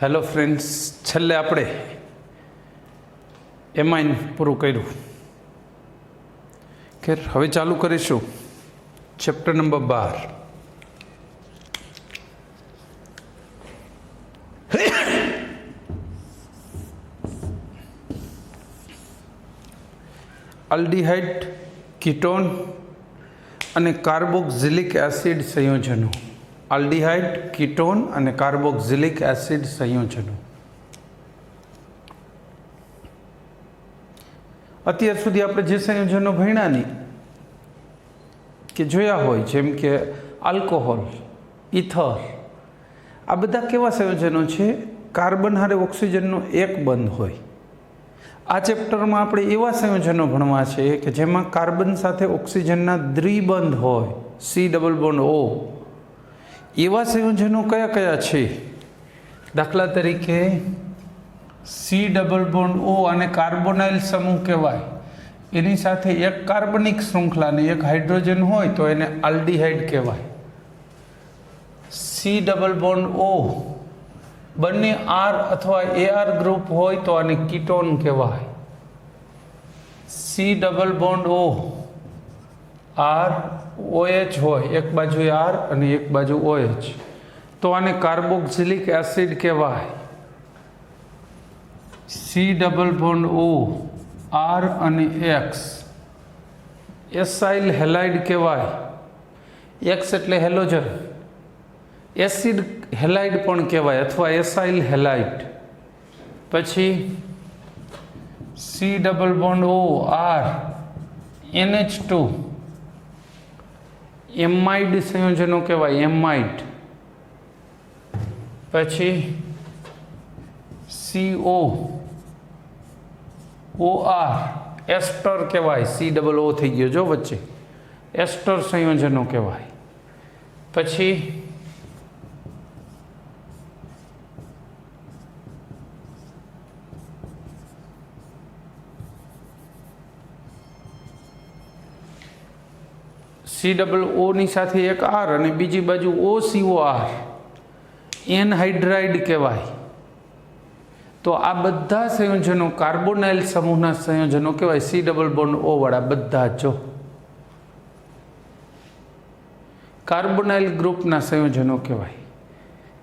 Hello friends, છેલ્લે આપણે amine પૂરું કર્યું. ખેર હવે ચાલુ કરીશું ચેપ્ટર નંબર 12. આલ્ડીહાઇડ, કીટોન અને કાર્બોક્સિલિક એસિડ સંયોજનો. આલ્ડીહાઇડ, કીટોન અને કાર્બોક્સિલિક એસિડ સંયોજનો. અત્યાર સુધી આપણે જે સંયોજનો ભણ્યા નહીં કે જોયા હોય, જેમ કે આલ્કોહોલ, ઇથર, આ બધા કેવા સંયોજનો છે? કાર્બન હારે ઓક્સિજનનો એક બંધ હોય. આ ચેપ્ટરમાં આપણે એવા સંયોજનો ભણવા છે કે જેમાં કાર્બન સાથે ઓક્સિજનના દ્વિબંધ હોય, C ડબલ બોન્ડ O. એવા સંયોજનો કયા કયા છે? દાખલા તરીકે C ડબલ બોન્ડ O અને કાર્બોનાઇલ સમૂહ કહેવાય. એની સાથે એક કાર્બનિક શૃંખલા અને એક હાઇડ્રોજન હોય તો એને આલ્ડીહાઇડ કહેવાય. C ડબલ બોન્ડ O બંને R અથવા AR ગ્રુપ હોય તો આને કીટોન કહેવાય. C double bond O R OH હોય, એક બાજુ R અને એક બાજુ OH, તો આને કાર્બોક્સિલિક એસિડ કહેવાય. C double bond O R અને X એસાઇલ હેલાઇડ કહેવાય. X એટલે હેલોજન, એસિડ હેલાઇડ પણ કહેવાય અથવા એસાઇલ હેલાઇડ. પછી C double bond O R NH2 amide સંયોજનો કહેવાય, એમાઇડ. પછી CO OR એસ્ટર કહેવાય. C ડબલ O થઈ ગયો જો વચ્ચે, એસ્ટર સંયોજનો કહેવાય. પછી C ડબલ O ની સાથે એક R અને બીજી બાજુ OCOR એનહાઇડ્રાઇડ કહેવાય. તો આ બધા સંયોજનો કાર્બોનાઇલ સમૂહના સંયોજનો કહેવાય. C ડબલ બોન્ડ O વાળા બધા જો કાર્બોનાઇલ ગ્રુપના સંયોજનો કહેવાય.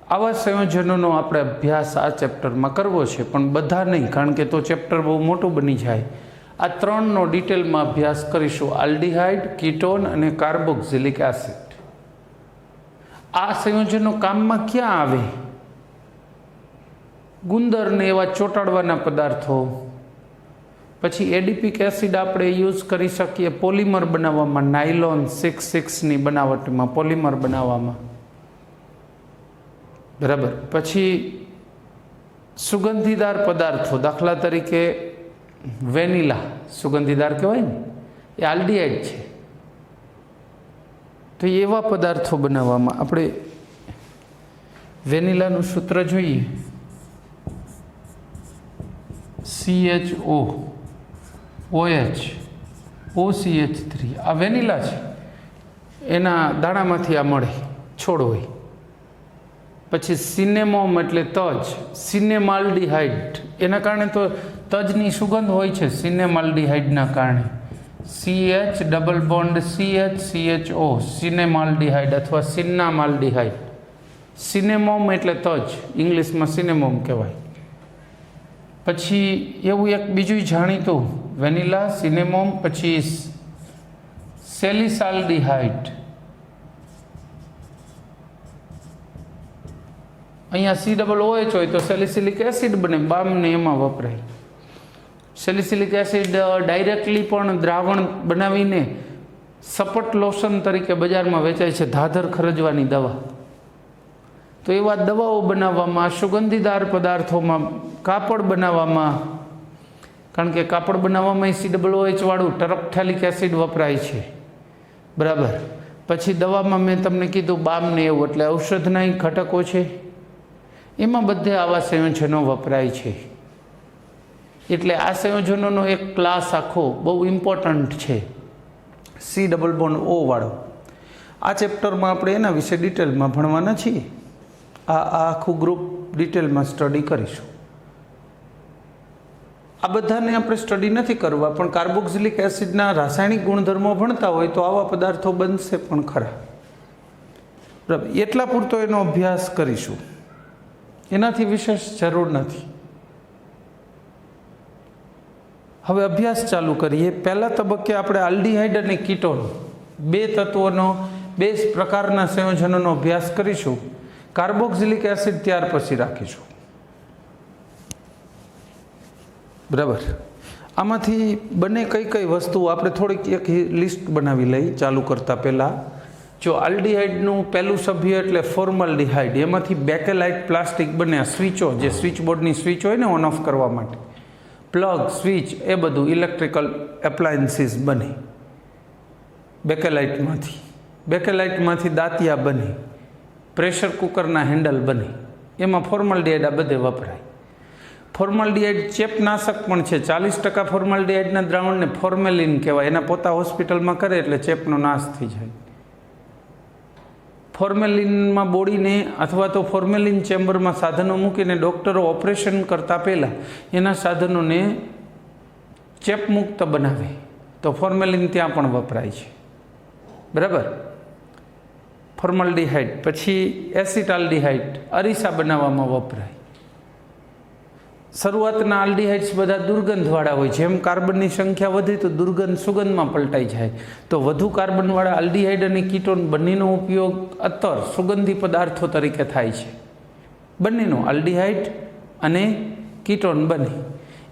આવા સંયોજનોનો આપણે અભ્યાસ આ ચેપ્ટરમાં કરવો છે, પણ બધા નહીં, કારણ કે તો ચેપ્ટર બહુ મોટું બની જાય. આ ત્રણનો ડિટેલમાં અભ્યાસ કરીશું: આલ્ડીહાઇડ, કીટોન અને કાર્બોક્સિલિક એસિડ. આ સંયોજનો કામમાં ક્યાં આવે? ગુંદરને એવા ચોંટાડવાના પદાર્થો. પછી એડિપિક એસિડ આપણે યુઝ કરી શકીએ પોલિમર બનાવવામાં, નાયલોન 6,6ની બનાવટમાં પોલિમર બનાવવામાં, બરાબર. પછી સુગંધીદાર પદાર્થો, દાખલા તરીકે વેનીલા સુગંધીદાર કહેવાય ને, એ આલ્ડીહાઇડ છે. તો એવા પદાર્થો બનાવવામાં આપણે વેનીલાનું સૂત્ર જોઈએ: CHO OH OCH3. આ વેનીલા છે, એના દાણામાંથી આ મળે, છોડ હોય. પછી સિનેમોમ એટલે તજ, સિનેમાલ્ડીહાઇડ. એના કારણે તો તજની સુગંધ હોય છે, સિનેમાલ્ડીહાઇડના કારણે. CH ડબલ બોન્ડ CHO સિનેમાલ્ડીહાઇડ અથવા સિન્નામાલ્ડીહાઇડ. સિનેમોમ એટલે તજ, ઇંગ્લિશમાં સિનેમોમ કહેવાય. પછી એવું એક બીજું જાણીતું વેનીલા, સિનેમોમ, પછી સેલિસાલ્ડીહાઇડ. અહીંયા C ડબલ OH હોય તો સેલિસિલિક એસિડ બને, બામને એમાં વપરાય. સેલિસિલિક એસિડ ડાયરેક્ટલી પણ દ્રાવણ બનાવીને સપટ લોશન તરીકે બજારમાં વેચાય છે, ધાધર ખરજવાની દવા. તો એવા દવાઓ બનાવવામાં, સુગંધીદાર પદાર્થોમાં, કાપડ બનાવવામાં, કારણ કે કાપડ બનાવવામાં C ડબલ OH વાળું ટરફથેલિક એસિડ વપરાય છે, બરાબર. પછી દવામાં મેં તમને કીધું બામને એવું, એટલે ઔષધના ઘટકો છે, એમાં બધે આવા સંયોજનો વપરાય છે. એટલે આ સંયોજનોનો એક ક્લાસ આખો બહુ ઇમ્પોર્ટન્ટ છે, C ડબલ બોન્ડ O વાળો. આ ચેપ્ટરમાં આપણે એના વિશે ડિટેલમાં ભણવાના છીએ. આ આખું ગ્રુપ ડિટેલમાં સ્ટડી કરીશું. આ બધાને આપણે સ્ટડી નથી કરવા, પણ કાર્બોક્સિલિક એસિડના રાસાયણિક ગુણધર્મો ભણતા હોય તો આવા પદાર્થો બનશે પણ ખરા. બરાબર, એટલા પૂરતો એનો અભ્યાસ કરીશું, એનાથી વિશેષ જરૂર નથી. હવે અભ્યાસ ચાલુ કરીએ. પહેલા તબક્કે આપણે આલ્ડીહાઇડ અને કીટોન બે તત્વોનો, બે પ્રકારના સંયોજનોનો અભ્યાસ કરીશું. કાર્બોક્સિલિક એસિડ ત્યાર પછી રાખીશું. બરાબર, આમાંથી બને કઈ કઈ વસ્તુઓ આપણે થોડીક એક લિસ્ટ બનાવી લઈ ચાલુ કરતાં પહેલાં. જો આલ્ડીહાઇડનું પહેલું સભ્ય એટલે ફોર્માલ્ડીહાઇડ, એમાંથી બેકેલાઇટ પ્લાસ્ટિક બને. આ સ્વિચો, જે સ્વિચ બોર્ડની સ્વિચ હોય ને ઓન ઓફ કરવા માટે, પ્લગ, સ્વિચ, એ બધું ઇલેક્ટ્રિકલ એપ્લાયન્સીસ બને બેકેલાઇટમાંથી. બેકેલાઇટમાંથી દાંતિયા બને, પ્રેશર કુકરના હેન્ડલ બને. એમાં ફોર્માલ્ડીહાઇડ આ બધે વપરાય. ફોર્માલ્ડીહાઇડ ચેપનાશક પણ છે. 40% ફોર્માલ્ડીહાઇડના દ્રાવણને ફોર્મેલિન કહેવાય. એના પોતા હોસ્પિટલમાં કરે એટલે ચેપનો નાશ થઈ જાય. ફોર્મેલિનમાં બોડીને અથવા તો ફોર્મેલિન ચેમ્બરમાં સાધનો મૂકીને ડૉક્ટરો ઓપરેશન કરતાં પહેલાં એના સાધનોને ચેપમુક્ત બનાવે, તો ફોર્મેલિન ત્યાં પણ વપરાય છે. બરાબર, ફોર્માલ્ડીહાઇડ. પછી એસિટાલ્ડીહાઇડ અરીસા બનાવવામાં વપરાય. શરૂઆતના આલ્ડીહાઇડ્સ બધા દુર્ગંધવાળા હોય. જેમ કાર્બનની સંખ્યા વધે તો દુર્ગંધ સુગંધમાં પલટાઈ જાય. તો વધુ કાર્બનવાળા આલ્ડીહાઇડ અને કીટોન બંનેનો ઉપયોગ અત્તર, સુગંધી પદાર્થો તરીકે થાય છે. બંનેનો, આલ્ડીહાઇડ અને કીટોન બને.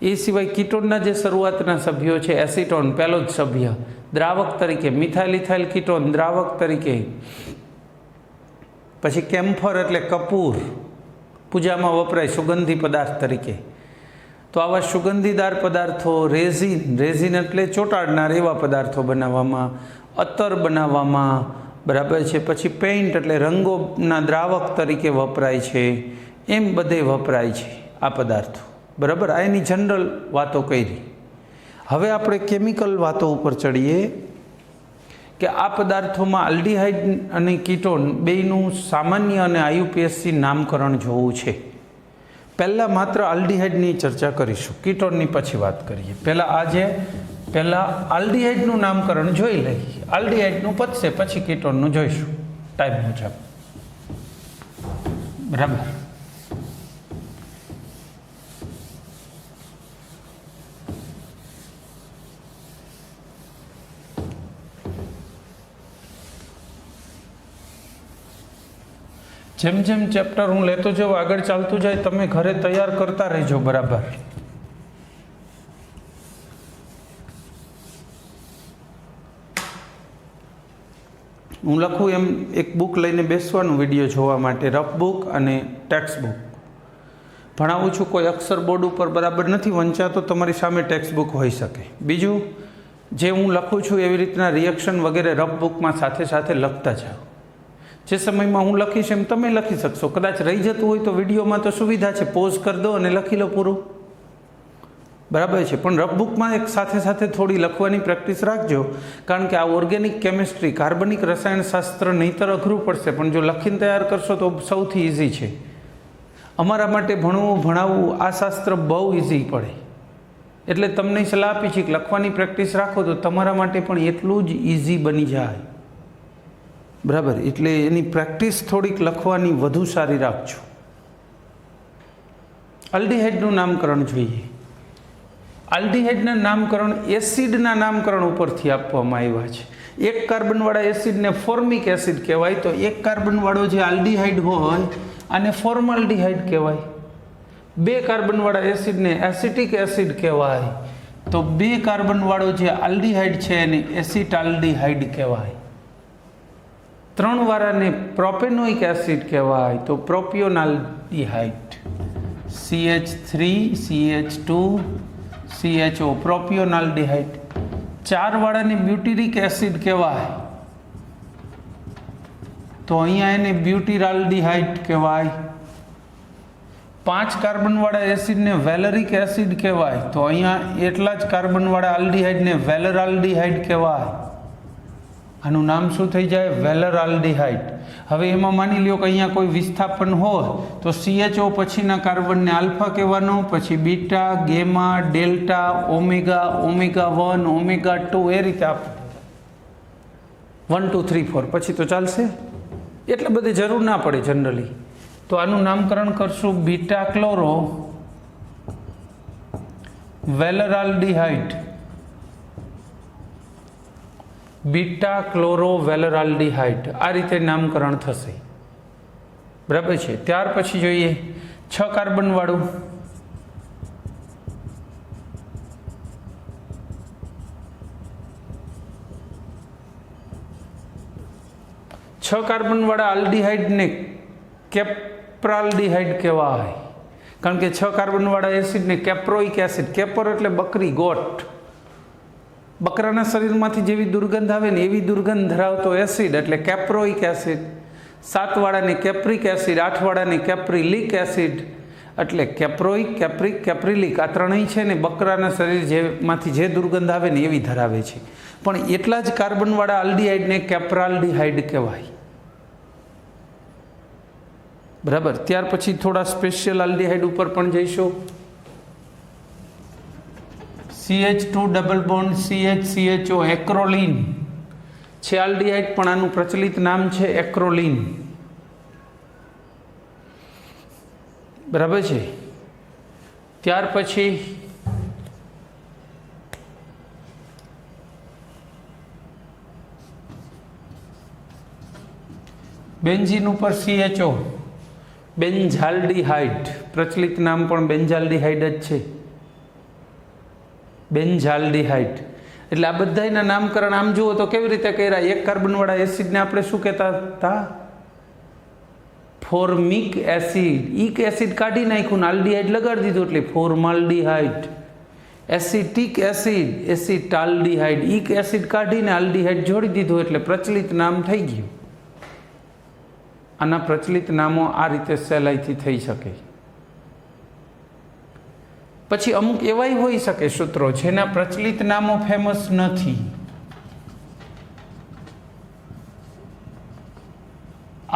એ સિવાય કીટોનના જે શરૂઆતના સભ્યો છે, એસિટોન પહેલો જ સભ્ય, દ્રાવક તરીકે. મિથાઇલ ઇથાઇલ કીટોન દ્રાવક તરીકે. પછી કેમ્ફર એટલે કપૂર, પૂજામાં વપરાય સુગંધી પદાર્થ તરીકે. તો આવા સુગંધીદાર પદાર્થો, રેઝિન, રેઝિન એટલે ચોંટાડનાર એવા પદાર્થો બનાવવામાં, અત્તર બનાવવામાં, બરાબર છે. પછી પેઇન્ટ એટલે રંગોના દ્રાવક તરીકે વપરાય છે. એમ બધે વપરાય છે આ પદાર્થો. બરાબર, આ એની જનરલ વાતો કરી. હવે આપણે કેમિકલ વાતો ઉપર ચડીએ કે આ પદાર્થોમાં આલ્ડીહાઇડ અને કીટોન બેયનું સામાન્ય અને આયુપીએસસી નામકરણ જોવું છે. પહેલાં માત્ર આલ્ડીહાઇડની ચર્ચા કરીશું, કીટોનની પછી વાત કરીએ. પહેલાં આલ્ડીહાઇડનું નામકરણ જોઈ લઈએ. આલ્ડીહાઇડનું પતશે પછી કીટોનનું જોઈશું ટાઈમ મુજબ. બરાબર, જેમ જેમ ચેપ્ટર હું લેતો જાઉં, આગળ ચાલતું જાય, તમે ઘરે તૈયાર કરતા રહેજો. બરાબર, હું લખું એમ એક બુક લઈને બેસવાનું વિડીયો જોવા માટે, રફ બુક અને ટેક્સ્ટ બુક ભણાવું છું. કોઈ અક્ષર બોર્ડ ઉપર બરાબર નથી વંચાતો, તમારી સામે ટેક્સ્ટ બુક હોઈ શકે. બીજું, જે હું લખું છું એવી રીતના રિએક્શન વગેરે રફ બુકમાં સાથે સાથે લખતા જાઓ. જે સમયમાં હું લખીશ એમ તમે લખી શકશો. કદાચ રહી જતું હોય તો વિડીયોમાં તો સુવિધા છે, પોઝ કરી દો અને લખી લો પૂરું. બરાબર છે, પણ રફ બુકમાં એક સાથે સાથે થોડી લખવાની પ્રેક્ટિસ રાખજો. કારણ કે આ ઓર્ગેનિક કેમિસ્ટ્રી, કાર્બનિક રસાયણશાસ્ત્ર નહીંતર અઘરું પડશે, પણ જો લખીને તૈયાર કરશો તો સૌથી ઇઝી છે. અમારા માટે ભણવું, ભણાવવું આ શાસ્ત્ર બહુ ઇઝી પડે. એટલે તમને સલાહ આપી છે કે લખવાની પ્રેક્ટિસ રાખો તો તમારા માટે પણ એટલું જ ઇઝી બની જાય. બરાબર, એટલે એની પ્રેક્ટિસ થોડીક લખવાની વધુ સારી રાખજો. આલ્ડીહાઇડનું નામકરણ જોઈએ. આલ્ડીહાઇડના નામકરણ એસિડના નામકરણ ઉપરથી આપવામાં આવ્યા છે. એક કાર્બનવાળા એસિડને ફોર્મિક એસિડ કહેવાય, તો એક કાર્બનવાળો જે આલ્ડીહાઇડ હોય આને ફોર્માલ્ડીહાઇડ કહેવાય. બે કાર્બનવાળા એસિડને એસિટિક એસિડ કહેવાય, તો બે કાર્બનવાળો જે આલ્ડીહાઇડ છે એને એસિટાલ્ડીહાઇડ કહેવાય. ત્રણ વાળાને પ્રોપેનોઇક એસિડ કહેવાય, તો પ્રોપિયોનાલ્ડીહાઇડ. CH3CH2 CHO, પ્રોપિયોનાલ્ડીહાઇડ. ચાર વાળાને બ્યુટીરિક એસિડ કહેવાય, તો અહીંયા એને બ્યુટીરાલ્ડીહાઇડ કહેવાય. પાંચ કાર્બનવાળા એસિડને વેલેરિક એસિડ કહેવાય, તો અહીંયા એટલા જ કાર્બનવાળા આલ્ડીહાઇડને વેલેરાલ્ડીહાઇડ કહેવાય. આનું નામ શું થઈ જાય? વેલેરાલ્ડિહાઇડ. હવે એમાં માની લ્યો કે અહીંયા કોઈ વિસ્થાપન હોય તો CHO પછીના કાર્બનને આલ્ફા કહેવાનો, પછી beta, gamma, delta, omega, omega 1, omega 2 એ રીતે આપણે 1 2 3 4 પછી તો ચાલશે. એટલે બધી જરૂર ના પડે જનરલી. તો આનું નામકરણ કરશું બીટા ક્લોરો વેલેરાલ્ડિહાઇડ. બીટા ક્લોરો વેલેરાલ્ડિહાઇડ આ રીતે નામકરણ થશે. બરાબર છે. ત્યાર પછી જોઈએ 6 કાર્બન વાળું આલ્ડિહાઇડને કેપ્રાલ્ડિહાઇડ કહેવાય. કારણ કે 6 કાર્બન વાળા એસિડને કેપ્રોઇક એસિડ, કેપર એટલે બકરી, ગોટ, બકરાના શરીરમાંથી જેવી દુર્ગંધ આવે ને એવી દુર્ગંધ ધરાવતો એસિડ એટલે કેપ્રોઇક એસિડ. 7 વાળાને કેપ્રિક એસિડ, 8 વાળાને કેપ્રિલિક એસિડ એટલે કેપ્રોઇક, કેપ્રિક, કેપ્રિલિક આ ત્રણેય છે ને બકરાના શરીર જેમાંથી જે દુર્ગંધ આવે ને એવી ધરાવે છે. પણ એટલા જ કાર્બનવાળા આલ્ડિહાઇડને કેપ્રાલ્ડિહાઇડ કહેવાય. બરાબર. ત્યાર પછી થોડા સ્પેશિયલ આલ્ડિહાઇડ ઉપર પણ જઈશું. CH2 ડબલ બોન્ડ CH-CHO એક્રોલિન છે આલ્ડિહાઇડ, પણ આનું પ્રચલિત નામ છે એક્રોલિન. બરાબર છે. ત્યાર પછી બેન્ઝીન ઉપર CHO બેન્ઝાલ્ડિહાઇડ, પ્રચલિત નામ પણ બેન્ઝાલ્ડિહાઇડ જ છે. બેન્ઝાલ્ડિહાઇડ એટલે આ બધાના નામકરણ આમ જુઓ તો કેવી રીતે કર્યા? 1 કાર્બનવાળા એસિડને આપણે શું કહેતા હતા? Formic acid. ઇક એસિડ કાઢી નાખ્યું ને આલ્ડિહાઇડ લગાડી દીધું એટલે ફોર્માલ્ડિહાઇડ. Acetic acid acetaldehyde. ઇક એસિડ કાઢીને આલ્ડિહાઇડ જોડી દીધું એટલે પ્રચલિત નામ થઈ ગયું. આના પ્રચલિત નામો આ રીતે સહેલાઈથી થઈ શકે. પછી અમુક એવાય હોઈ શકે સૂત્રો જેના પ્રચલિત નામો ફેમસ નથી.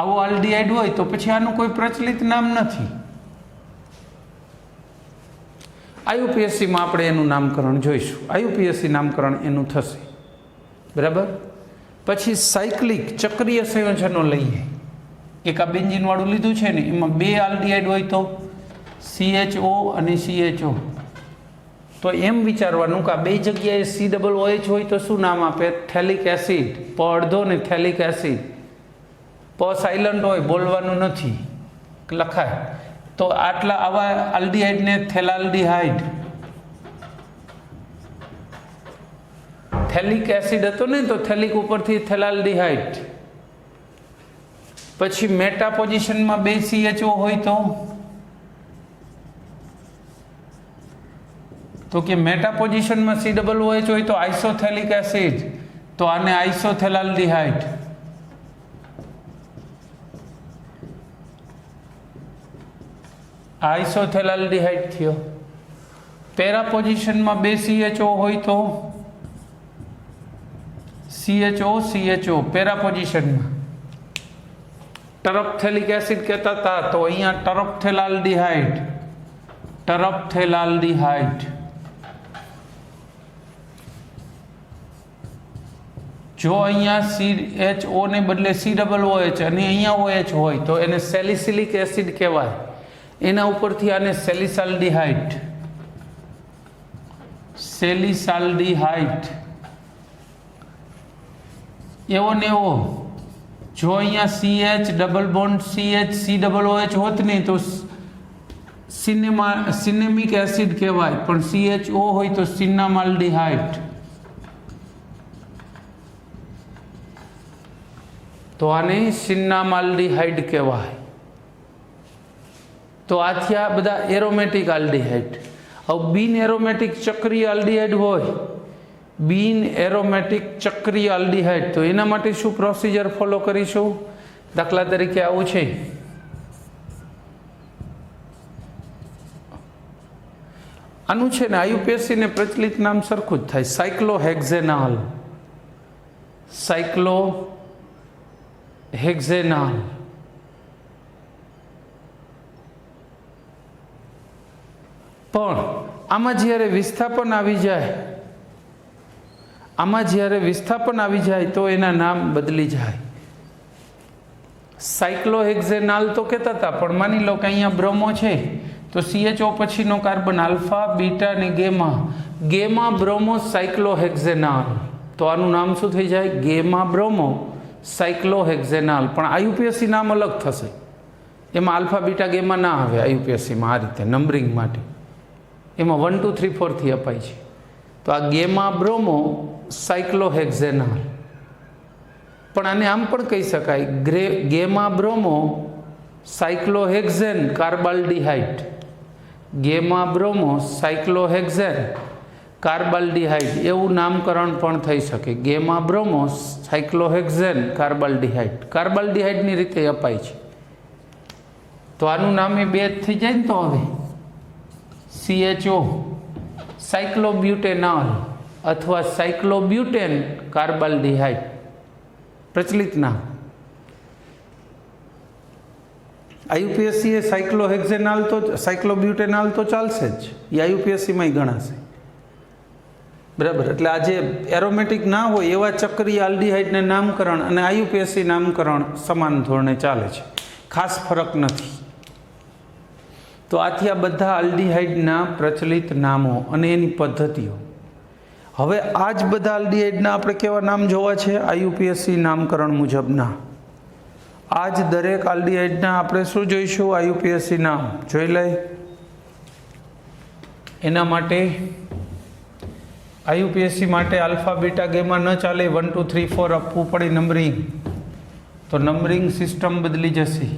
આવો આલ્ડિહાઇડ હોય તો પછી આનું કોઈ પ્રચલિત નામ નથી. IUPACમાં આપણે એનું નામકરણ જોઈશું. IUPAC નામકરણ એનું થશે. બરાબર. પછી સાયક્લિક ચક્રીય સંયોજનો લઈએ. એક આ બેન્ઝીન વાળું લીધું છે ને એમાં 2 આલ્ડિહાઇડ હોય તો CHO અને CHO. તો એમ વિચારવાનું કે આ 2 જગ્યાએ COOH હોય તો શું નામ આપે? થેલિક એસિડ. પ અડધો ને થેલિક એસિડ. પ સાયલન્ટ હોય, બોલવાનું નથી, લખાય. તો આટલા આવા આલ્ડિહાઇડને થેલાલ્ડિહાઇડ. થેલિક એસિડ હતો ને તો થેલિક ઉપરથી થેલાલ્ડિહાઇડ. પછી મેટા પોઝિશનમાં 2 CHO હોય તો કે મેટા પોઝિશનમાં COOH હોય તો આઇસોથેલિક એસિડ. તો આને આઇસોથેલાલ્ડિહાઇડ. આઇસોથેલાલ્ડિહાઇડ થયો. પેરા પોઝિશનમાં 2 CHO હોય તો CHO પેરા પોઝિશનમાં. ટરફથેલિક એસિડ કહેતા હતા તો અહીંયા ટરફથેલાલ્ડિહાઇડ. ટરફથેલાલ્ડિહાઇડ. જો અહીંયા CHO ને બદલે COOH અને અહીંયા OH હોય તો એને સેલિસિલિક એસિડ કહેવાય. એના ઉપરથી આને સેલિસાલ્ડિહાઇડ. સેલિસાલ્ડિહાઇડ એવો ને એવો. જો અહીંયા CH ડબલ બોન્ડ COOH હોત નહીં તો સિનેમિક એસિડ કહેવાય, પણ CHO હોય તો સિનામાલ્ડિહાઇડ. તો આને સિનામાલ્ડિહાઇડ કહેવાય. તો આ થયા બધા એરોમેટિક આલ્ડિહાઇડ. હવે બિન એરોમેટિક ચક્રીય આલ્ડિહાઇડ હોય, બિન એરોમેટિક ચક્રીય આલ્ડિહાઇડ, તો એના માટે શું પ્રોસિજર ફોલો કરીશું? દાખલા તરીકે આવું છે, આનું છે ને IUPAC ને પ્રચલિત નામ સરખું જ થાય, સાયક્લોહેક્ઝેનાલ. સાયક્લોહેક્ઝેનાલ. પણ આમાં જ્યારે વિસ્થાપન આવી જાય તો એના નામ બદલી જાય. સાયક્લોહેક્ઝેનાલ તો કહેતા હતા, પણ માની લો કે અહીંયા બ્રોમો છે તો CHO પછીનો કાર્બન આલ્ફા, બીટા અને ગેમા બ્રોમો સાયક્લોહેક્ઝેનાલ. તો આનું નામ શું થઈ જાય? Gamma bromo cyclohexanal. પણ IUPAC નામ અલગ થશે, એમાં આલ્ફા, બીટા, ગેમા ના આવે. IUPACમાં આ રીતે નંબરિંગ માટે એમાં 1 2 3 4 થી અપાય છે. તો આ ગેમા બ્રોમો સાયક્લોહેક્ઝેનાલ. પણ આને આમ પણ કહી શકાય, gamma bromo cyclohexane carbaldehyde. Gamma bromo cyclohexane carbaldehyde એવું નામકરણ પણ થઈ શકે. Gamma bromo cyclohexane carbaldehyde. કાર્બાલ્ડિહાઇડની રીતે અપાય છે. તો આનું નામ એ બે થઈ જાય ને, તો હવે CHO સાયક્લોબ્યુટેનોલ અથવા સાયક્લોબ્યુટેન કાર્બાલ્ડિહાઇડ પ્રચલિત નામ. IUPAC એ સાયક્લોબ્યુટેનોલ તો ચાલશે જ, એ IUPACમાં ગણાશે. બરાબર. એટલે આ જે એરોમેટિક ના હોય એવા ચક્રીય આલ્ડિહાઇડને નામકરણ અને IUPAC નામકરણ સમાન ધોરણે ચાલે છે, ખાસ ફરક નથી. તો આથી આ બધા આલ્ડિહાઇડના પ્રચલિત નામો અને એની પદ્ધતિઓ. હવે આ જ બધા આલ્ડિહાઇડના આપણે કેવા નામ જોવા છે? IUPAC નામકરણ મુજબના. આ જ દરેક આલ્ડિહાઇડના આપણે શું જોઈશું? IUPAC નામ જોઈ લઈ. એના માટે IUPAC માટે આલ્ફા, બીટા, ગેમા ન ચાલે, 1 2 3 4 આપવું પડે નંબરિંગ. તો નંબરિંગ સિસ્ટમ બદલી જશે.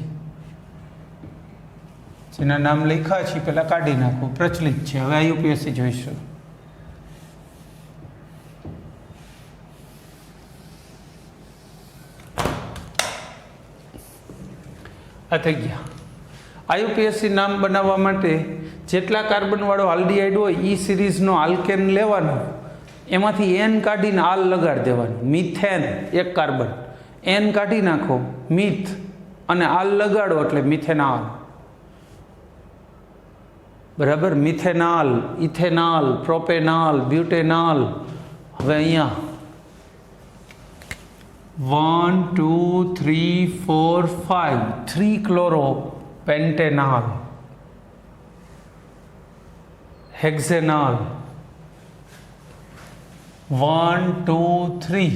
જેના નામ લખ્યા છે પેલા કાઢી નાખો, પ્રચલિત છે. હવે IUPAC જોઈશું. આ થઈ ગયા. IUPAC નામ બનાવવા માટે જેટલા કાર્બનવાળો આલ્ડિહાઇડ હોય એ સિરીઝનો આલ્કેન લેવાનો, એમાંથી N કાઢીને આલ લગાડી દેવાનું. મિથેન એક કાર્બન, N કાઢી નાખો, મિથ અને આલ લગાડો એટલે મિથેનાલ. બરાબર. મિથેનાલ, ઇથેનાલ, પ્રોપેનાલ, બ્યુટેનાલ. હવે અહીંયા 1 2 3 4 5 3 ક્લોરો પેન્ટેનાલ, હેક્ઝેનાલ. 1 2 3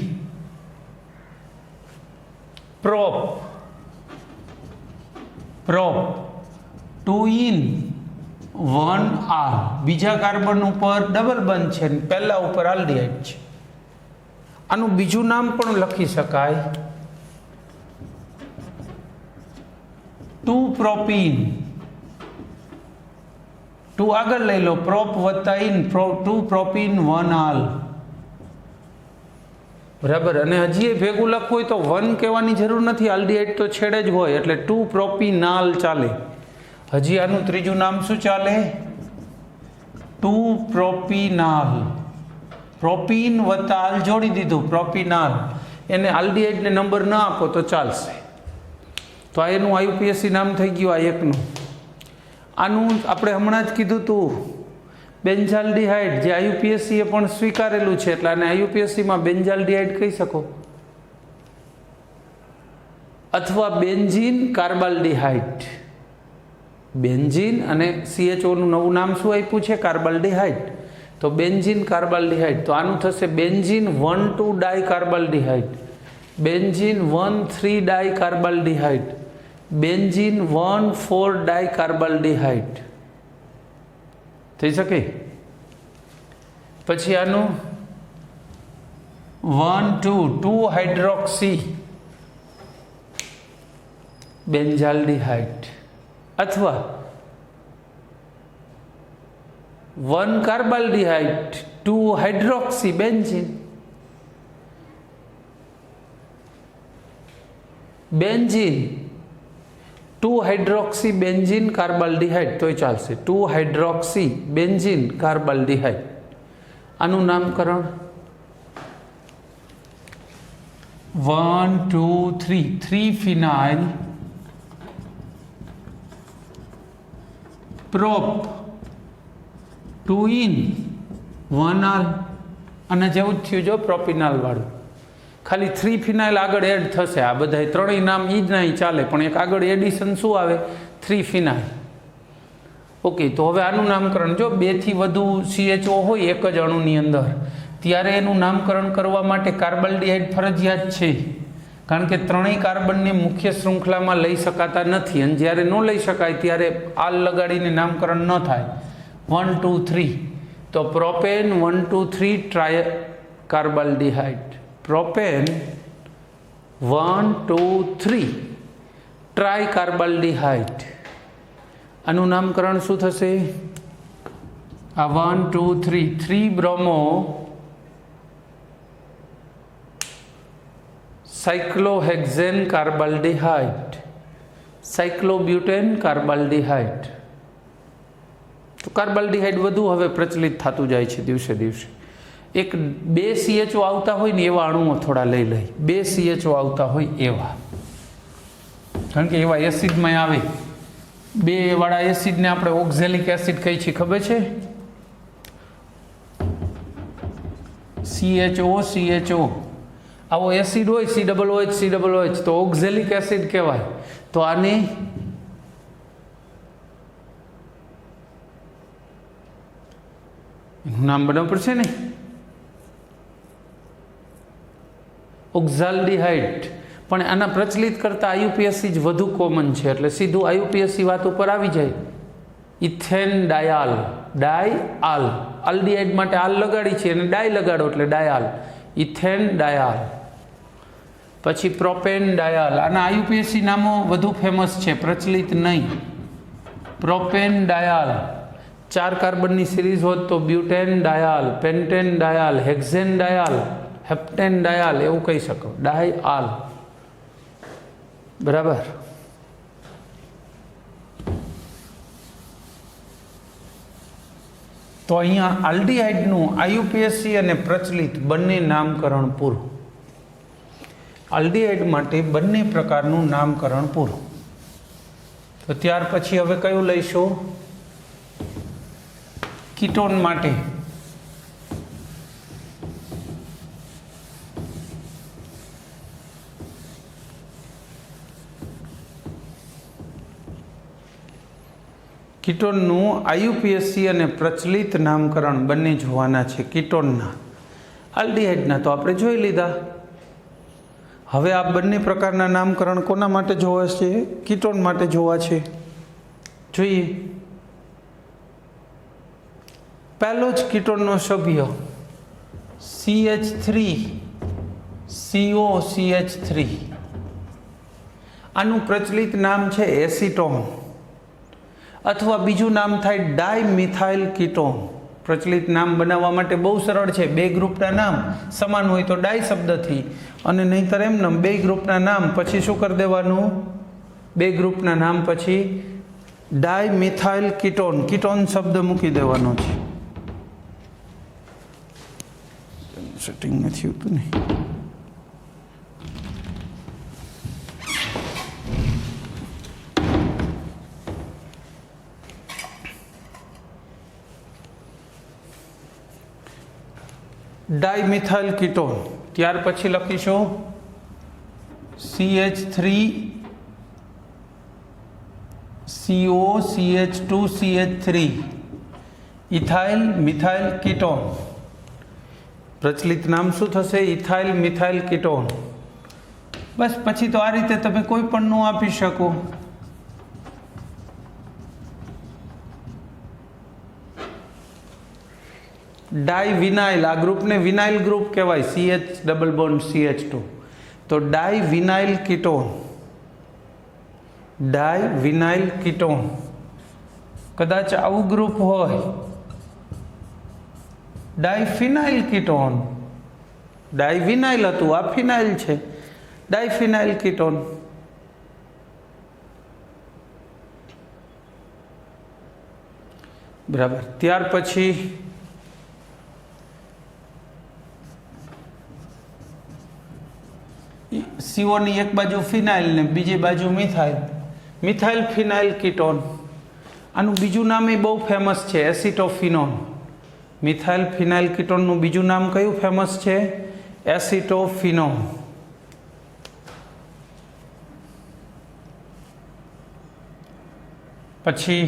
પ્રોપ 2 ઇન 1 આર. બીજા કાર્બન ઉપર ડબલ બંધ છે, પહેલા ઉપર આલ્ડિહાઇડ છે. આનું બીજું નામ પણ લખી શકાય, 2 પ્રોપીન. 2 આગળ લઈ લો, પ્રોપ વત્તા ઇન, 2 પ્રોપીન 1 આલ. બરાબર. અને હજી એ ભેગું લખવું હોય તો 1 કહેવાની જરૂર નથી, આલ્ડિહાઇડ તો છેડે જ હોય એટલે 2 પ્રોપીનાલ ચાલે. હજી આનું ત્રીજું નામ શું ચાલે? 2 પ્રોપીનાલ. પ્રોપીન વત્તા આલ જોડી દીધું, પ્રોપીનાલ. એને આલ્ડિહાઇડને નંબર ન આપો તો ચાલશે. તો આ એનું IUPAC નામ થઈ ગયું. આ એકનું. આનું આપણે હમણાં જ કીધું હતું, બેન્ઝાલ્ડિહાઇડ, જે IUPAC એ પણ સ્વીકારેલું છે, એટલે આને IUPACમાં બેન્ઝાલ્ડિહાઇડ કહી શકો, અથવા બેન્ઝીન કાર્બાલ્ડિહાઇડ. બેન્ઝીન અને CHO નું નવું નામ શું આપ્યું છે? કાર્બાલ્ડિહાઇડ. તો બેન્ઝીન કાર્બાલ્ડિહાઇડ. તો આનું થશે બેન્ઝીન 1 2 ડાયકાર્બાલ્ડિહાઇડ, બેન્ઝીન 1 3 ડાયકાર્બાલ્ડિહાઇડ, બેન્ઝીન 1 4 ડાયકાર્બાલ્ડિહાઇડ થઈ શકે. પછી આનું 1 2 2 હાઇડ્રોક્સી બેન્ઝાલ્ડિહાઇડ, અથવા 1 carbaldehyde 2 hydroxy benzene. Benzene 2 hydroxy benzene carbaldehyde તોય ચાલશે. 2 હાઇડ્રોક્સી બેન્ઝીન કાર્બાલ્ડિહાઇડ. આનું નામકરણ 1 2 3 3 ફિનાઇલ પ્રોપ 2 ઇન 1 આલ અને જેવું જ થયું જો પ્રોપિનાલ વાળું, ખાલી 3 ફિનાઇલ આગળ એડ થશે. આ બધા ત્રણેય નામ ઈ જ નહીં ચાલે, પણ એક આગળ એડિશન શું આવે? 3 ફિનાઇલ. ઓકે, તો હવે આનું નામકરણ જો 2 થી વધુ CHO હોય એક જ અણુની અંદર, ત્યારે એનું નામકરણ કરવા માટે કાર્બલ્ડિહાઇડ ફરજિયાત છે, કારણ કે ત્રણેય કાર્બનને મુખ્ય શૃંખલામાં લઈ શકાતા નથી, અને જ્યારે ન લઈ શકાય ત્યારે આલ લગાડીને નામકરણ ન થાય. 1 2 3 તો પ્રોપેન 1 2 3 ટ્રાય કાર્બલ્ડિહાઇડ, પ્રોપેન 1 2 3 ટ્રાય કાર્બલ્ડિહાઇડ. આનું નામકરણ શું થશે? આ 1 2 3 3 બ્રોમો સાયક્લોહેક્ઝેન કાર્બલ્ડિહાઇડ, સાયક્લોબ્યુટેન કાર્બલ્ડિહાઇડ. તો કાર્બલ્ડિહાઇડ વધુ હવે પ્રચલિત થતું જાય છે દિવસે દિવસે. એક 2 CHO આવતા હોય ને એવા અણુઓ થોડા લઈ લઈ, 2 CHO આવતા હોય એવા, કારણ કે એવા એસિડમાં આવે. 2 વાળા એસિડને આપણે ઓક્ઝેલિક એસિડ કહીએ છીએ, ખબર છે? CHO આવો એસિડ હોય COOH તો ઓક્ઝેલિક એસિડ કહેવાય. તો આને એનું નામ બનાવવું પડશે ને, ઓક્ઝાલ્ડિહાઇડ. પણ આના પ્રચલિત કરતાં IUPAC જ વધુ કોમન છે, એટલે સીધું IUPAC વાત ઉપર આવી જાય. ઇથેન ડાયાલ, ડાયઆલ, આલ્ડિહાઇડ માટે આલ લગાડી છે અને ડાય લગાડો એટલે ડાયાલ, ઇથેન ડાયાલ. પછી પ્રોપેન ડાયાલ, આના IUPAC નામો વધુ ફેમસ છે, પ્રચલિત નહીં. પ્રોપેન ડાયાલ 4 કાર્બનની સિરીઝ હોત તો બ્યુટેન ડાયાલ, પેન્ટેન ડાયાલ, હેક્ઝેન ડાયાલ, હેપ્ટેન ડાયાલ એવું કહી શકો, ડાયઆલ. બરાબર. તો અહીંયા આલ્ડિહાઇડનું IUPAC અને પ્રચલિત બંને નામકરણ પૂરું. આલ્ડિહાઇડ માટે બંને પ્રકારનું નામકરણ પૂરું. તો ત્યાર પછી હવે કયું લઈશું? કીટોન માટે કીટોનનું IUPAC અને પ્રચલિત નામકરણ બંને જોવાના છે. કીટોનના, આલ્ડિહાઇડના તો આપણે જોઈ લીધા. હવે આ બંને પ્રકારના નામકરણ કોના માટે જોવા છે? કીટોન માટે જોવા છે. જોઈએ. પહેલો જ કીટોનનો સભ્ય CH3COCH3, આનું પ્રચલિત નામ છે એસિટોન, અથવા બીજું નામ થાય ડાયમિથાઇલ કીટોન. પ્રચલિત નામ બનાવવા માટે બહુ સરળ છે. 2 ગ્રુપના નામ સમાન હોય તો ડાય શબ્દથી, અને નહીંતર એમને 2 ગ્રુપના નામ પછી શું કરી દેવાનું? 2 ગ્રુપના નામ પછી ડાયમિથાઇલ કીટોન, કીટોન શબ્દ મૂકી દેવાનો છે. સેટિંગ નથી હોતું ને. Dimethyl ketone. ત્યાર પછી લખીશું CH3COCH2CH3 ઇથાઇલ મિથાઇલ કીટોન. પ્રચલિત નામ શું થશે? Ethyl methyl ketone. બસ પછી તો આ રીતે તમે કોઈ પણનું આપી શકો. ડાયવિનાઇલ, આ ગ્રુપને વિનાઇલ ગ્રુપ કહેવાય, CH ડબલ બોન્ડ CH2. તો ડાયવિનાઇલ કીટોન, ડાયવિનાઇલ કીટોન. કદાચ આવું ગ્રુપ હોય ડાયફિનાઇલ કીટોન, ડાયવિનાઇલ હતું, આ ફિનાઇલ છે, ડાયફિનાઇલ કીટોન. બરાબર. ત્યાર પછી CO ની એક બાજુ ફિનાઇલ ને બીજી બાજુ મિથાઇલ, મિથાઇલ ફિનાઇલ કીટોન. આનું બીજું નામ એ બહુ ફેમસ છે, એસિટોફિનોન. મિથાઇલ ફિનાઇલ કીટોનનું બીજું નામ કયું ફેમસ છે? એસિટોફિનોન. પછી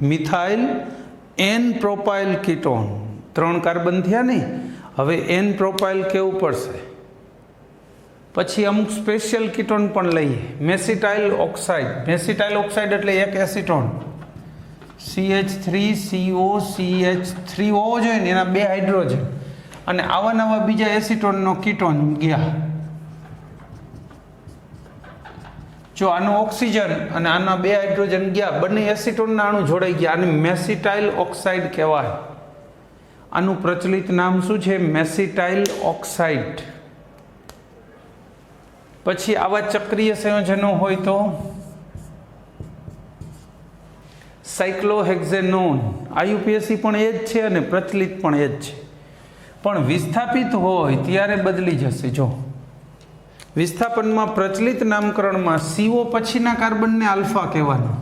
methyl n propyl ketone. 3 carbon થયા ને, હવે એન પ્રોપાઇલ કેવું પડશે. પછી અમુક સ્પેશિયલ કીટોન પણ લઈએ. મેસિટાઇલ ઓક્સાઇડ. મેસિટાઇલ ઓક્સાઇડ એટલે એક એસિટોન, CH3CO CH3 હોવો જોઈએ ને, એના 2 હાઇડ્રોજન, અને આવા નવા બીજા એસિટોનનો કીટોન ગયા. જો આનો ઓક્સિજન અને આના 2 હાઇડ્રોજન ગયા, બંને એસિટોનના અણુ જોડાઈ ગયા, આને મેસિટાઇલ ઓક્સાઇડ કહેવાય. આનું પ્રચલિત નામ શું છે? મેસિટાઇલ ઓક્સાઇડ. પછી આવા ચક્રીય સંયોજનો હોય તો સાયક્લોહેક્ઝેનોન. IUPAC પણ એ જ છે અને પ્રચલિત પણ એ જ છે, પણ વિસ્થાપિત હોય ત્યારે બદલી જશે. જો વિસ્થાપનમાં પ્રચલિત નામકરણમાં CO પછીના કાર્બનને આલ્ફા કહેવાનું,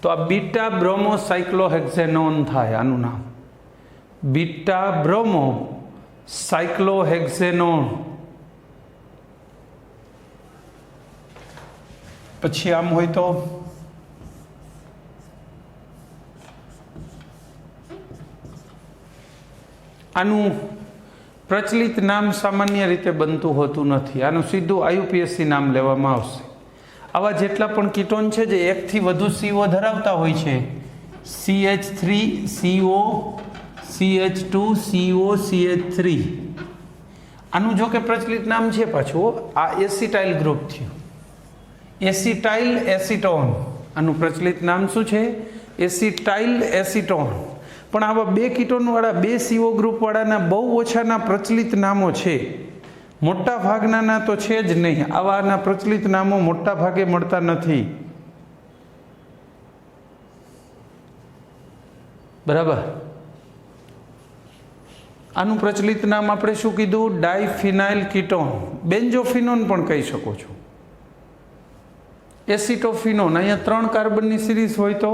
તો આ બીટા બ્રોમો સાયક્લોહેક્ઝેનોન થાય. આનું નામ બીટા બ્રોમો સાયક્લોહેક્ઝેનોન. પછી આમ હોય તો આનું પ્રચલિત નામ સામાન્ય રીતે બનતું હોતું નથી, આનું સીધું IUPAC નામ લેવામાં આવશે. આવા જેટલા પણ કીટોન છે જે એકથી વધુ CO ધરાવતા હોય છે, CH3 CO CH2 CO CH3, આનું જો કે પ્રચલિત નામ છે પાછું, આ એસિટાઇલ ગ્રુપ થયું, એસિટાઇલ એસિટોન. આનું પ્રચલિત નામ શું છે? Acetyl acetone. પણ આવા 2 કીટોનવાળા 2 CO ગ્રુપવાળાના બહુ ઓછાના પ્રચલિત નામો છે, મોટા ભાગના તો છે જ નહીં. આવાના પ્રચલિત નામો મોટા ભાગે મળતા નથી. બરાબર. આનું પ્રચલિત નામ આપણે શું કીધું? ડાયફિનાઇલ કીટોન. બેન્ઝોફિનોન પણ કહી શકો છો. એસિટોફિનોન, અહીંયા 3 કાર્બનની સિરીઝ હોય તો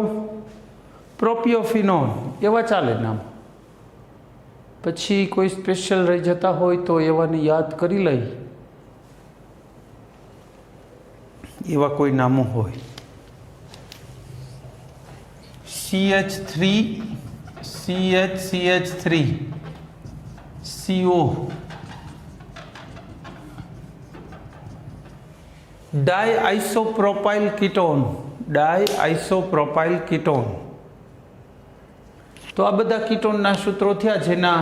પ્રોપિયોફિનોન, એવા ચાલે નામ. પછી કોઈ સ્પેશિયલ રહી જતા હોય તો એવાને યાદ કરી લઈ, એવા કોઈ નામો હોય. CH3 CH3 CO. Diisopropyl ketone. Diisopropyl ketone. તો આ બધા કીટોનના સૂત્રો થયા જેના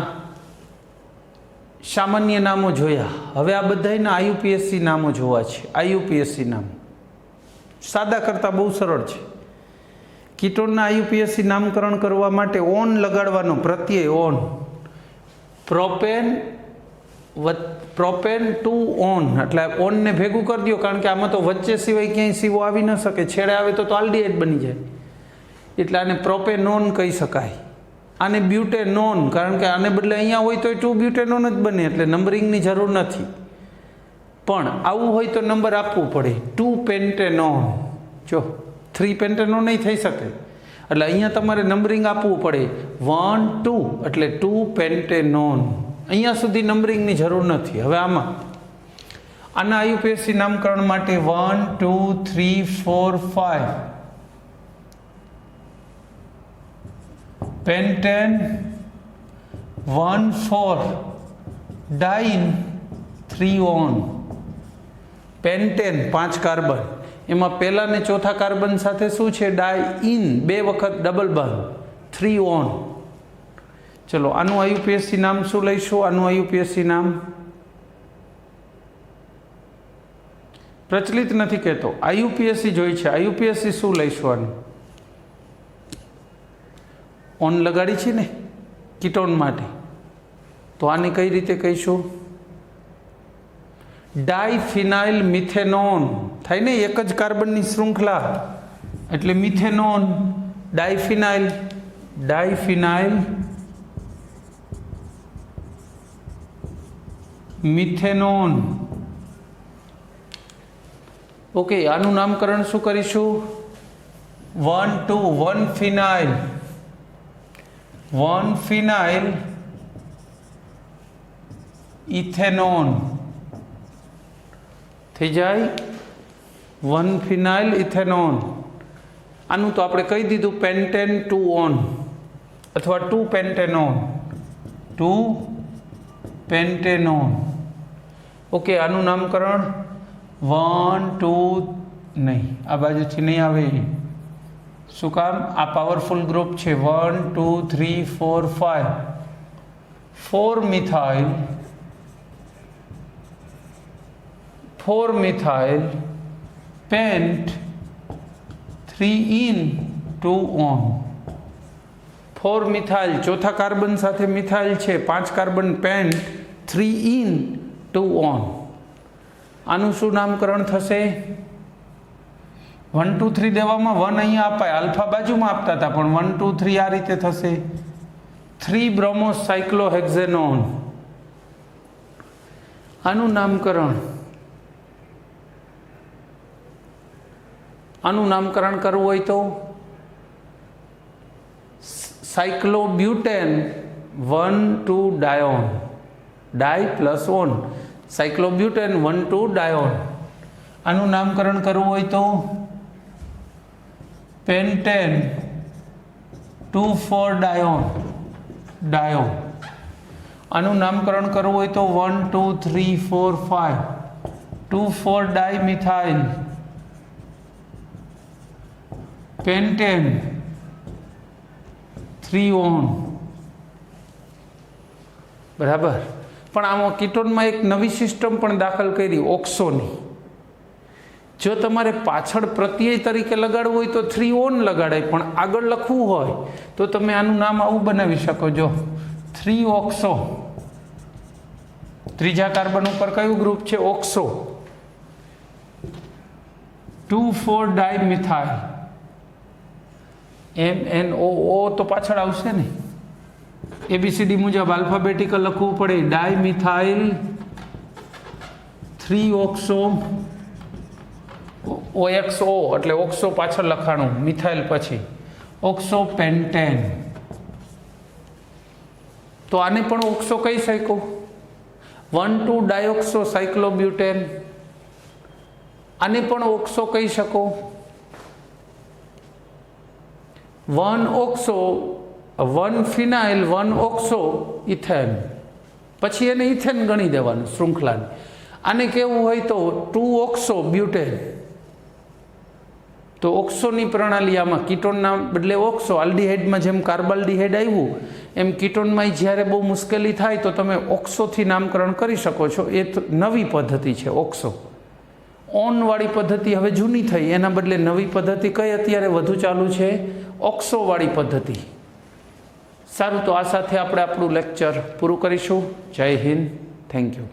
સામાન્ય નામો જોયા. હવે આ બધાના IUPAC નામો જોવા છે. IUPAC નામ સાદા કરતાં બહુ સરળ છે. કીટોનના IUPAC નામકરણ કરવા માટે ઓન લગાડવાનો, પ્રત્યય ઓન. પ્રોપેન ટુ ઓન, એટલે ઓનને ભેગું કરી દો, કારણ કે આમાં તો વચ્ચે સિવાય ક્યાંય CO આવી ન શકે. છેડે આવે તો આલ્ડીહાઇડ બની જાય, એટલે આને પ્રોપેનોન કહી શકાય. આને બ્યુટેનોન, કારણ કે આને બદલે અહીંયા હોય તો 2 બ્યુટેનોન જ બને, એટલે નંબરિંગની જરૂર નથી. પણ આવું હોય તો નંબર આપવું પડે. 2 પેન્ટેનોન. જો 3 પેન્ટેનોન નહીં થઈ શકે, એટલે અહીંયા તમારે નંબરિંગ આપવું પડે. 1 2 એટલે 2 પેન્ટેનોન. અહીંયા સુધી નંબરિંગની જરૂર નથી. હવે આના IUPAC નામકરણ માટે 1 2 3 4 5 પેન્ટેન, 1 4 ડાઇન, 3 ઓન. પેન્ટેન 5 કાર્બન, એમાં પહેલા ને ચોથા કાર્બન સાથે શું છે? ડાઇન, 2 વખત ડબલ બંધ, 3 ઓન. ચલો આનું IUPAC નામ શું લઈશું? આનું IUPAC નામ પ્રચલિત નથી કહેતો, IUPAC જોઈ છે. IUPAC શું લઈશું? આનું ઓન લગાડી છે ને કીટોન માટે, તો આને કઈ રીતે કહીશું? ડાયફિનાઇલ મિથેનોન થાય ને, એક જ કાર્બનની શૃંખલા એટલે મિથેનોન. ડાયફિનાઇલ મિથેનોન. ઓકે, આનું નામકરણ શું કરીશું? 1 ફિનાઇલ ઇથેનોન થઈ જાય. 1 ફિનાઇલ ઇથેનોન. આનું તો આપણે કહી દીધું પેન્ટેન 2 ઓન અથવા 2 પેન્ટેનોન. ઓકે, આનું નામકરણ 1 2 નહીં, આ બાજુથી નહીં આવે. શું કામ? આ પાવરફુલ ગ્રુપ છે. 1 2 3 4 5 4 methyl pant 3 in 2 on. 4 methyl, ચોથા કાર્બન સાથે મિથાઇલ છે, 5 કાર્બન પેન્ટ 3 in 2 on. આનું શું નામકરણ થશે? 1 2 3 દેવામાં 1 અહીંયા અપાય, આલ્ફા બાજુમાં આપતા હતા, પણ 1 2 3 આ રીતે થશે. 3 બ્રોમોસાયક્લોહેક્ઝેનોન. આનું નામકરણ કરવું હોય તો cyclobutane 1 2 ડાયોન. Dye plus on, cyclobutane 1 2 ડાયોન. આનું નામકરણ કરવું હોય તો પેન્ટેન 2 4 ડાયોન. આનું નામકરણ કરવું હોય તો 1 2 3 4 5 2 4 ડાયમિથાઇલ પેન્ટેન 3 ઓન. બરાબર. પણ આમાં કીટોનમાં એક નવી સિસ્ટમ પણ દાખલ કરી, ઓક્સોની. જો તમારે પાછળ પ્રત્યય તરીકે લગાડવું હોય તો 3 ઓન લગાડાય, પણ આગળ લખવું હોય તો તમે આનું નામ આવું બનાવી શકો. જો 3 ઓક્સો, ત્રીજા કાર્બન ઉપર કયું ગ્રુપ છે? ઓક્સો. 2 4 ડાયમિથાઇલ MnOO તો પાછળ આવશે ને, ABCD મુજબ આલ્ફાબેટિકલ લખવું પડે. ડાયમિથાઇલ 3 ઓક્સો, OXO એટલે ઓક્સો પાછળ લખાણું, મિથાઇલ પછી ઓક્સો પેન્ટેન. તો આને પણ ઓક્સો કહી શકો. 1 2 ડાયોક્સો સાયક્લોબ્યુટેન, આને પણ ઓક્સો કહી શકો. 1 ઓક્સો 1 ફિનાઇલ 1 ઓક્સો ઇથેન, પછી એને ઇથેન ગણી દેવાનું શૃંખલાને. આને કેવું હોય તો 2 ઓક્સો બ્યુટેન. તો ઓક્સોની પ્રણાલી આમાં કીટોનના બદલે ઓક્સો. આલ્ડીહાઇડમાં જેમ કાર્બાલ્ડીહાઇડ આવ્યું એમ કીટોનમાં જ્યારે બહુ મુશ્કેલી થાય તો તમે ઓક્સોથી નામકરણ કરી શકો છો. એ નવી પદ્ધતિ છે ઓક્સો. ઓનવાળી પદ્ધતિ હવે જૂની થઈ, એના બદલે નવી પદ્ધતિ કઈ અત્યારે વધુ ચાલુ છે? ઓક્સોવાળી પદ્ધતિ. સારું, તો આ સાથે આપણે આપણું લેક્ચર પૂરું કરીશું. જય હિન્દ, થેન્ક યુ.